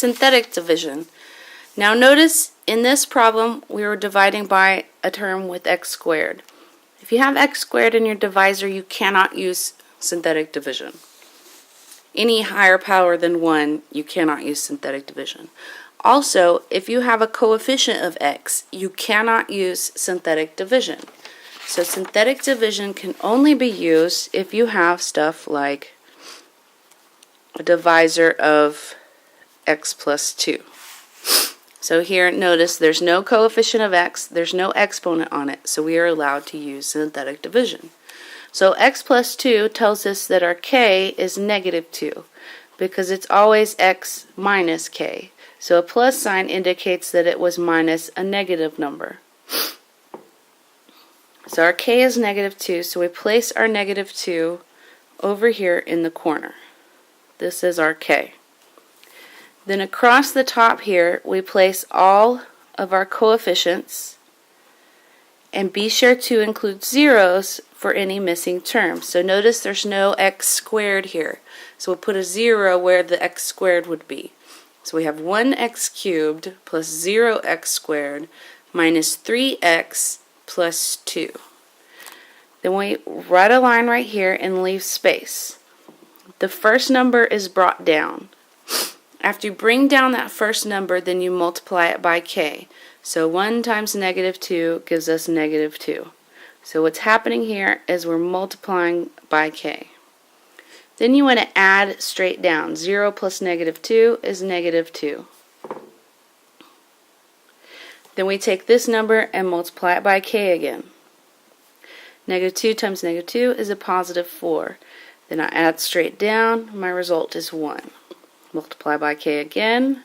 synthetic division. Now notice in this problem we were dividing by a term with x squared. If you have x squared in your divisor, you cannot use synthetic division. Any higher power than 1, you cannot use synthetic division. Also, if you have a coefficient of x, you cannot use synthetic division. So synthetic division can only be used if you have stuff like a divisor of x plus 2. So here, notice there's no coefficient of x, there's no exponent on it, so we are allowed to use synthetic division. So x plus 2 tells us that our k is negative 2, because it's always x minus k. So a plus sign indicates that it was minus a negative number. So our k is negative 2, so we place our negative 2 over here in the corner. This is our k. Then across the top here, we place all of our coefficients, and be sure to include zeros for any missing terms. So notice there's no x squared here. So we'll put a 0 where the x squared would be. So we have 1x cubed plus 0x squared minus 3x plus 2. Then we write a line right here and leave space. The first number is brought down. After you bring down that first number, then you multiply it by k. So 1 times negative 2 gives us negative 2. So what's happening here is we're multiplying by k. Then you want to add straight down. 0 plus negative 2 is negative 2. Then we take this number and multiply it by k again. Negative 2 times negative 2 is a positive 4. Then I add straight down. My result is 1. Multiply by k again.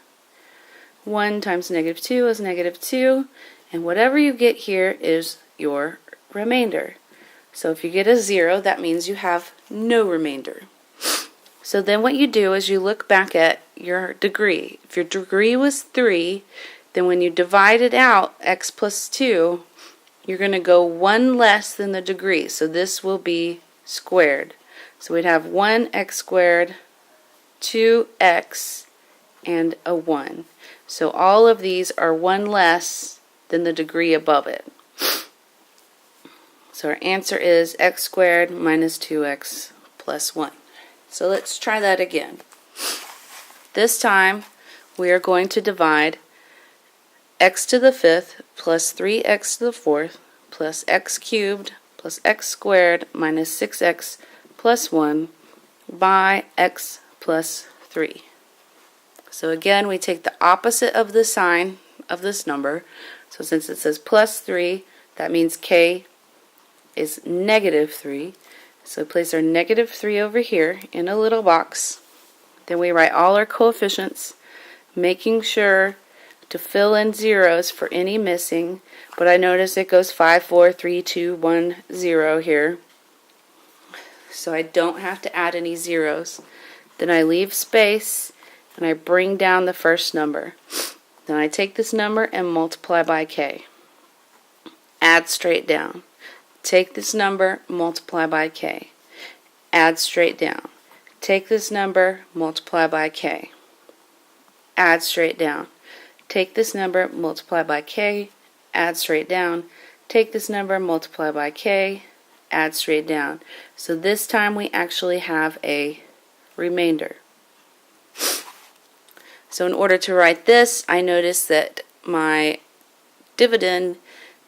1 times negative 2 is negative 2. And whatever you get here is your remainder. So if you get a 0, that means you have no remainder. So then what you do is you look back at your degree. If your degree was 3, then when you divide it out, x plus 2, you're going to go 1 less than the degree. So this will be squared. So we'd have 1x squared, 2x, and a 1. So all of these are 1 less than the degree above it. So our answer is x squared minus 2x plus 1. So let's try that again. This time we are going to divide x to the 5th plus 3x to the 4th plus x cubed plus x squared minus 6x plus 1 by x plus 3. So again, we take the opposite of the sign of this number. So since it says plus 3, that means k is negative 3. So we place our negative 3 over here in a little box. Then we write all our coefficients, making sure to fill in zeros for any missing. But I notice it goes 5, 4, 3, 2, 1, 0 here. So I don't have to add any zeros. Then I leave space and I bring down the first number. Then I take this number and multiply by k. Add straight down. Take this number, multiply by k. Add straight down. Take this number, multiply by k. Add straight down. Take this number, multiply by k. Add straight down. Take this number, multiply by k. Add straight down. So this time we actually have a remainder. So in order to write this, I noticed that my dividend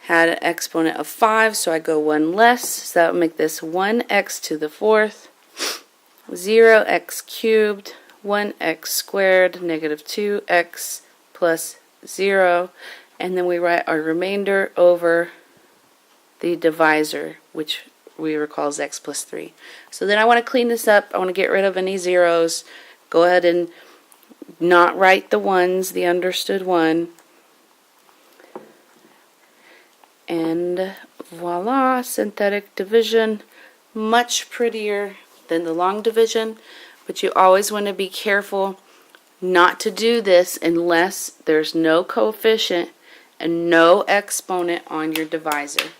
had an exponent of 5, so I go 1 less. So that would make this 1x to the 4th, 0x cubed, 1x squared, negative 2x plus 0. And then we write our remainder over the divisor, which we recall as x plus 3. So then I want to clean this up. I want to get rid of any zeros. Go ahead and not write the ones, the understood one. And voila, synthetic division, much prettier than the long division, but you always want to be careful not to do this unless there's no coefficient and no exponent on your divisor.